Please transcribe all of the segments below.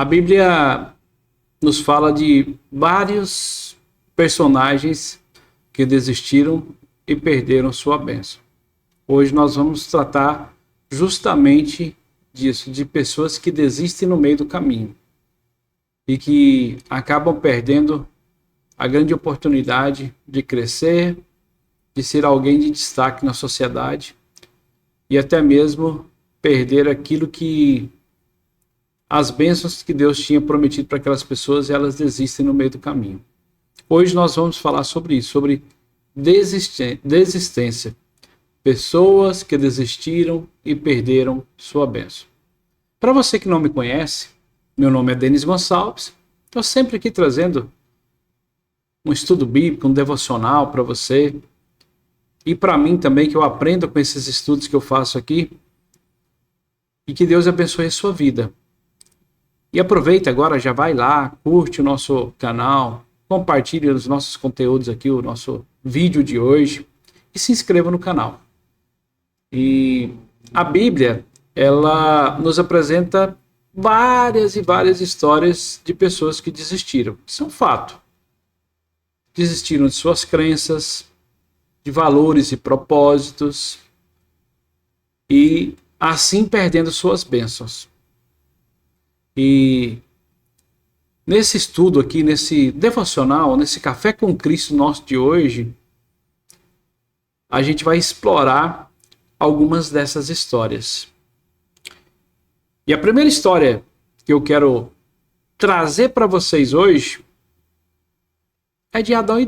A Bíblia nos fala de vários personagens que desistiram e perderam sua bênção. Hoje nós vamos tratar justamente disso, de pessoas que desistem no meio do caminho e que acabam perdendo a grande oportunidade de crescer, de ser alguém de destaque na sociedade e até mesmo perder aquilo que as bênçãos que Deus tinha prometido para aquelas pessoas, elas desistem no meio do caminho. Hoje nós vamos falar sobre isso, sobre desistência. Pessoas que desistiram e perderam sua bênção. Para você que não me conhece, meu nome é Denis Gonçalves. Estou sempre aqui trazendo um estudo bíblico, um devocional para você. E para mim também, que eu aprendo com esses estudos que eu faço aqui. E que Deus abençoe a sua vida. E aproveita agora, já vai lá, curte o nosso canal, compartilhe os nossos conteúdos aqui, o nosso vídeo de hoje. E se inscreva no canal. E a Bíblia, ela nos apresenta várias e várias histórias de pessoas que desistiram. Isso é um fato. Desistiram de suas crenças, de valores e propósitos, e assim perdendo suas bênçãos. E nesse estudo aqui, nesse devocional, nesse Café com Cristo nosso de hoje, a gente vai explorar algumas dessas histórias. E a primeira história que eu quero trazer para vocês hoje é de Adão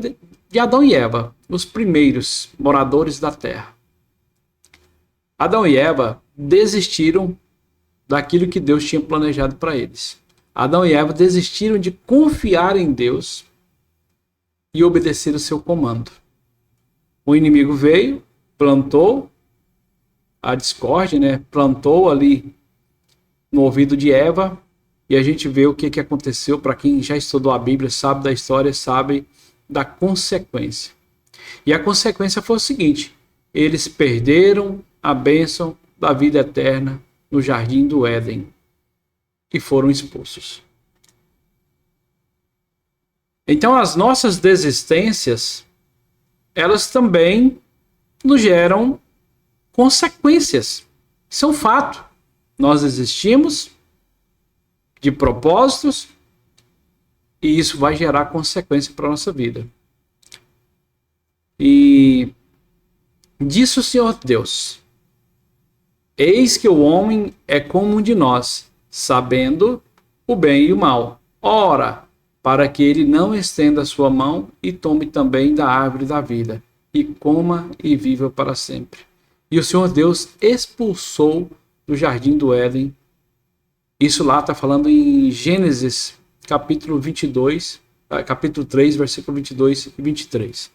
e Eva, os primeiros moradores da terra. Adão e Eva desistiram daquilo que Deus tinha planejado para eles. Adão e Eva desistiram de confiar em Deus e obedecer o seu comando. O inimigo veio, plantou a discórdia, plantou ali no ouvido de Eva, e a gente vê o que aconteceu. Para quem já estudou a Bíblia, sabe da história, sabe da consequência. E a consequência foi o seguinte: eles perderam a bênção da vida eterna no jardim do Éden e foram expulsos. Então as nossas desistências, elas também nos geram consequências. Isso é um fato. Nós desistimos de propósitos e isso vai gerar consequência para a nossa vida. E disse o Senhor Deus: eis que o homem é como um de nós, sabendo o bem e o mal. Ora, para que ele não estenda a sua mão e tome também da árvore da vida, e coma e viva para sempre. E o Senhor Deus expulsou do jardim do Éden. Isso lá está falando em Gênesis, capítulo 22, capítulo 3, versículo 22 e 23.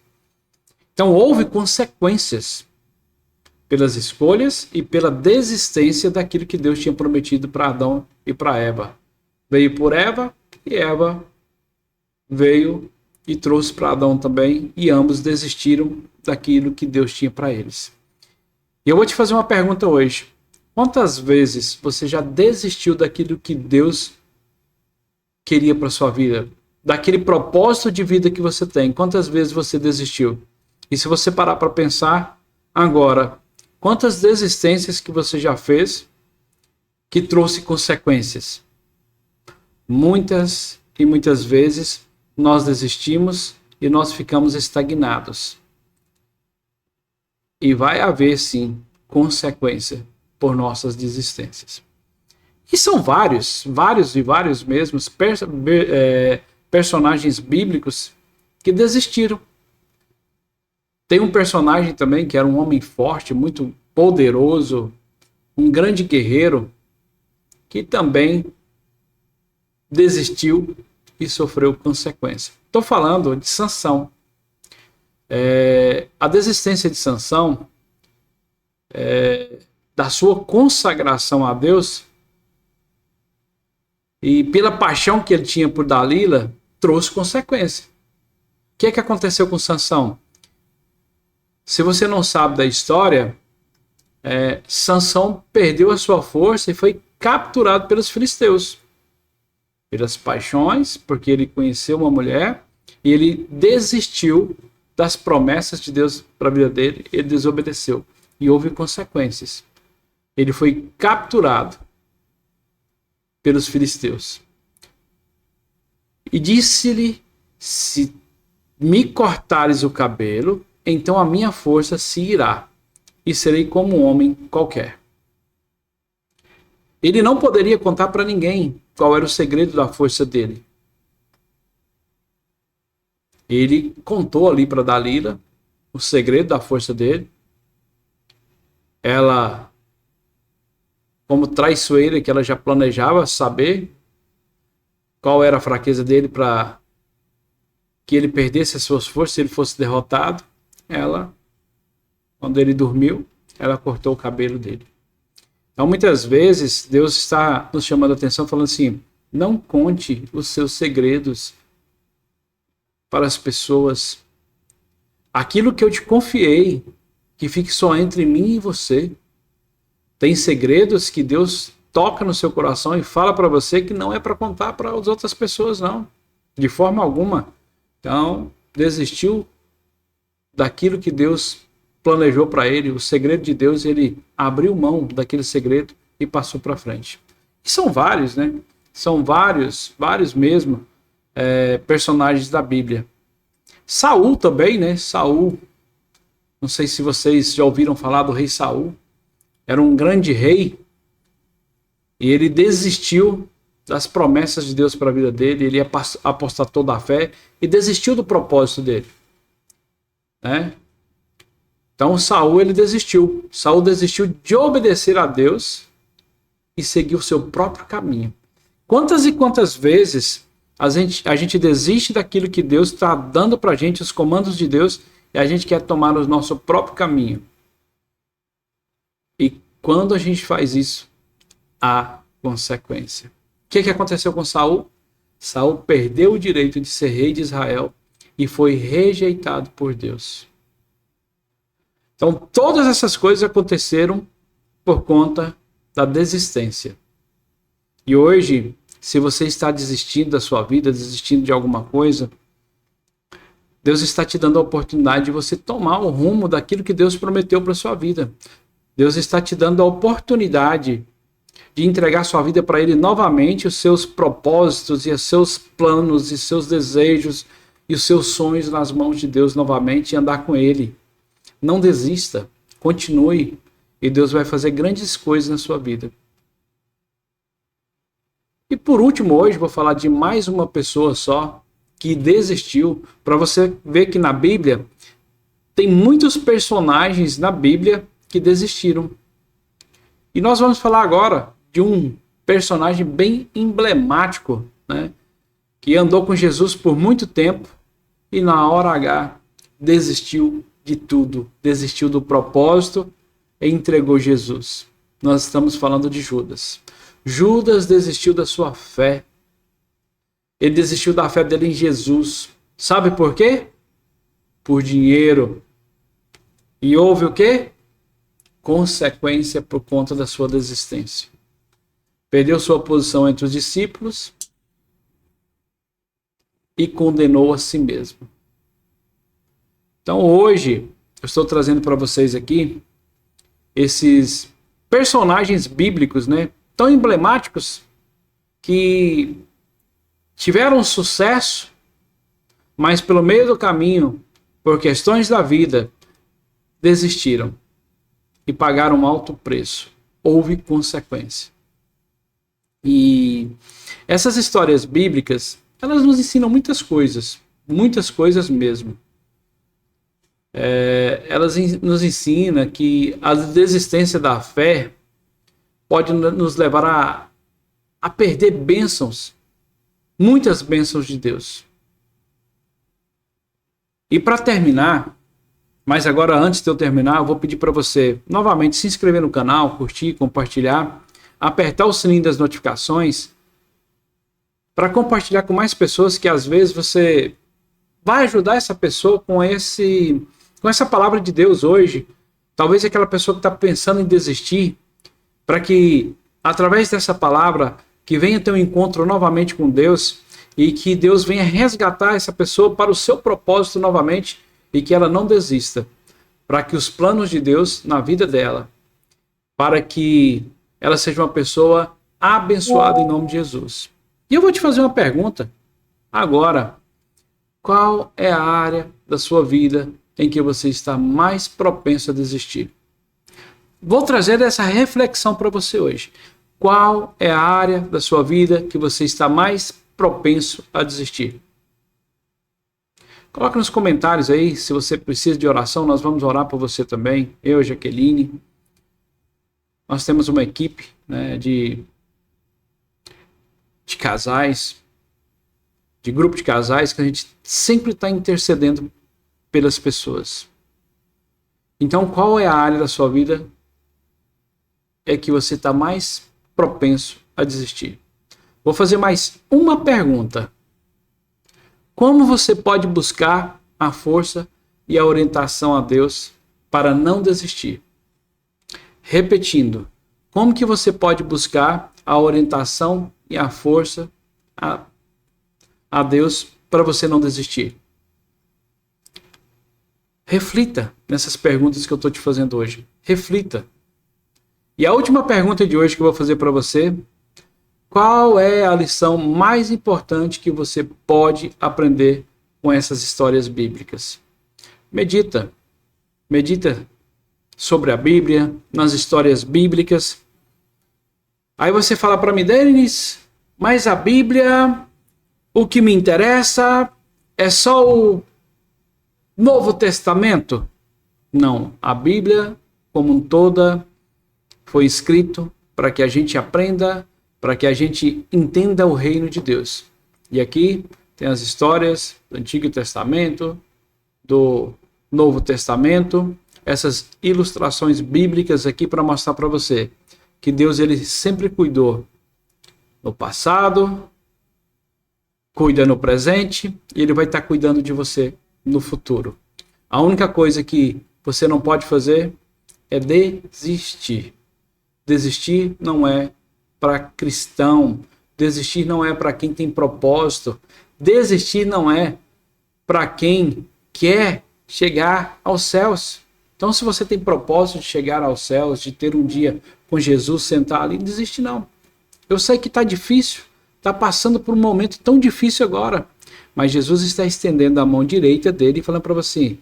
Então houve consequências pelas escolhas e pela desistência daquilo que Deus tinha prometido para Adão e para Eva. Veio por Eva e Eva veio e trouxe para Adão também, e ambos desistiram daquilo que Deus tinha para eles. E eu vou te fazer uma pergunta hoje. Quantas vezes você já desistiu daquilo que Deus queria para sua vida? Daquele propósito de vida que você tem? Quantas vezes você desistiu? E se você parar para pensar agora, quantas desistências que você já fez que trouxe consequências? Muitas e muitas vezes nós desistimos e nós ficamos estagnados. E vai haver sim consequência por nossas desistências. E são vários mesmos personagens bíblicos que desistiram. Tem um personagem também que era um homem forte, muito poderoso, um grande guerreiro, que também desistiu e sofreu consequência. Estou falando de Sansão. A desistência de Sansão, da sua consagração a Deus e pela paixão que ele tinha por Dalila, trouxe consequência. O que aconteceu com Sansão? Se você não sabe da história, Sansão perdeu a sua força e foi capturado pelos filisteus. pelas paixões, porque ele conheceu uma mulher e ele desistiu das promessas de Deus para a vida dele, ele desobedeceu e houve consequências. Ele foi capturado pelos filisteus. E disse-lhe: se me cortares o cabelo, então a minha força se irá, e serei como um homem qualquer. Ele não poderia contar para ninguém qual era o segredo da força dele. Ele contou ali para Dalila o segredo da força dele. Ela, como traiçoeira, que ela já planejava saber qual era a fraqueza dele para que ele perdesse as suas forças, se ele fosse derrotado. Ela, quando ele dormiu, ela cortou o cabelo dele. Então, muitas vezes, Deus está nos chamando a atenção, falando assim: não conte os seus segredos para as pessoas. Aquilo que eu te confiei, que fique só entre mim e você. Tem segredos que Deus toca no seu coração e fala para você que não é para contar para as outras pessoas, não. De forma alguma. Então, desistiu daquilo que Deus planejou para ele, o segredo de Deus, ele abriu mão daquele segredo e passou para frente. E são vários, né? São vários mesmo, personagens da Bíblia. Saul também, né? Saul, não sei se vocês já ouviram falar do rei Saul. Era um grande rei e ele desistiu das promessas de Deus para a vida dele. Ele apostatou da fé e desistiu do propósito dele, né? Então Saul, ele desistiu. Saul desistiu de obedecer a Deus e seguiu o seu próprio caminho. Quantas e quantas vezes a gente desiste daquilo que Deus está dando para a gente, os comandos de Deus, e a gente quer tomar o nosso próprio caminho. E quando a gente faz isso, há consequência. O que aconteceu com Saul? Saul perdeu o direito de ser rei de Israel e foi rejeitado por Deus. Então, todas essas coisas aconteceram por conta da desistência. E hoje, se você está desistindo da sua vida, desistindo de alguma coisa, Deus está te dando a oportunidade de você tomar o rumo daquilo que Deus prometeu para a sua vida. Deus está te dando a oportunidade de entregar sua vida para Ele novamente, os seus propósitos e os seus planos e seus desejos e os seus sonhos nas mãos de Deus novamente e andar com Ele. Não desista, continue e Deus vai fazer grandes coisas na sua vida. E por último, hoje vou falar de mais uma pessoa só que desistiu, para você ver que na Bíblia tem muitos personagens na Bíblia que desistiram. E nós vamos falar agora de um personagem bem emblemático, né, que andou com Jesus por muito tempo e na hora H desistiu de tudo, desistiu do propósito e entregou Jesus. Nós estamos falando de Judas. Judas desistiu da sua fé. Ele desistiu da fé dele em Jesus. Sabe por quê? Por dinheiro. E houve o quê? Consequência por conta da sua desistência. Perdeu sua posição entre os discípulos e condenou a si mesmo. Então hoje eu estou trazendo para vocês aqui esses personagens bíblicos, né, tão emblemáticos que tiveram sucesso, mas pelo meio do caminho, por questões da vida, desistiram e pagaram um alto preço. Houve consequência. E essas histórias bíblicas, elas nos ensinam muitas coisas mesmo. Elas nos ensinam que a desistência da fé pode nos levar a perder bênçãos, muitas bênçãos de Deus. E para terminar, mas agora antes de eu terminar, eu vou pedir para você novamente se inscrever no canal, curtir, compartilhar, apertar o sininho das notificações para compartilhar com mais pessoas, que às vezes você vai ajudar essa pessoa com essa palavra de Deus hoje. Talvez aquela pessoa que está pensando em desistir, para que através dessa palavra que venha ter um encontro novamente com Deus e que Deus venha resgatar essa pessoa para o seu propósito novamente e que ela não desista, para que os planos de Deus na vida dela, para que ela seja uma pessoa abençoada em nome de Jesus. E eu vou te fazer uma pergunta agora. Qual é a área da sua vida em que você está mais propenso a desistir? Vou trazer essa reflexão para você hoje. Qual é a área da sua vida que você está mais propenso a desistir? Coloque nos comentários aí, se você precisa de oração, nós vamos orar por você também. Eu, Jaqueline. Nós temos uma equipe, né, de casais, de grupo de casais, que a gente sempre está intercedendo pelas pessoas. Então, qual é a área da sua vida que você está mais propenso a desistir? Vou fazer mais uma pergunta. Como você pode buscar a força e a orientação a Deus para não desistir? Repetindo, como que você pode buscar a orientação e a força a Deus para você não desistir? Reflita nessas perguntas que eu estou te fazendo hoje. Reflita. E a última pergunta de hoje que eu vou fazer para você: qual é a lição mais importante que você pode aprender com essas histórias bíblicas? Medita. Medita sobre a Bíblia, nas histórias bíblicas. Aí você fala para mim, Denis, mas a Bíblia, o que me interessa é só o Novo Testamento? Não, a Bíblia como um toda foi escrito para que a gente aprenda, para que a gente entenda o reino de Deus. E aqui tem as histórias do Antigo Testamento, do Novo Testamento, essas ilustrações bíblicas aqui para mostrar para você que Deus ele sempre cuidou no passado, cuida no presente e ele vai estar cuidando de você no futuro. A única coisa que você não pode fazer é desistir. Desistir não é para cristão, desistir não é para quem tem propósito, desistir não é para quem quer chegar aos céus. Então, se você tem propósito de chegar aos céus, de ter um dia com Jesus, sentar ali, não desiste não. Eu sei que está difícil, está passando por um momento tão difícil agora, mas Jesus está estendendo a mão direita dele e falando para você,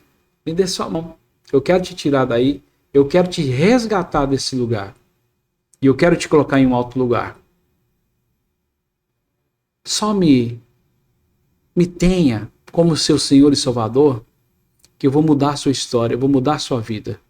me dê sua mão, eu quero te tirar daí, eu quero te resgatar desse lugar. E eu quero te colocar em um alto lugar. Só me tenha como seu Senhor e Salvador, que eu vou mudar a sua história, eu vou mudar a sua vida.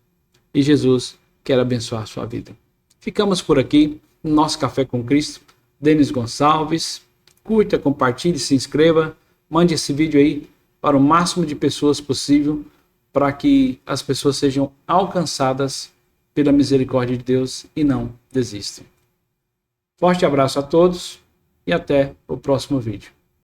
E Jesus quer abençoar a sua vida. Ficamos por aqui no nosso Café com Cristo. Denis Gonçalves. Curta, compartilhe, se inscreva. Mande esse vídeo aí para o máximo de pessoas possível, para que as pessoas sejam alcançadas pela misericórdia de Deus e não desistam. Forte abraço a todos e até o próximo vídeo.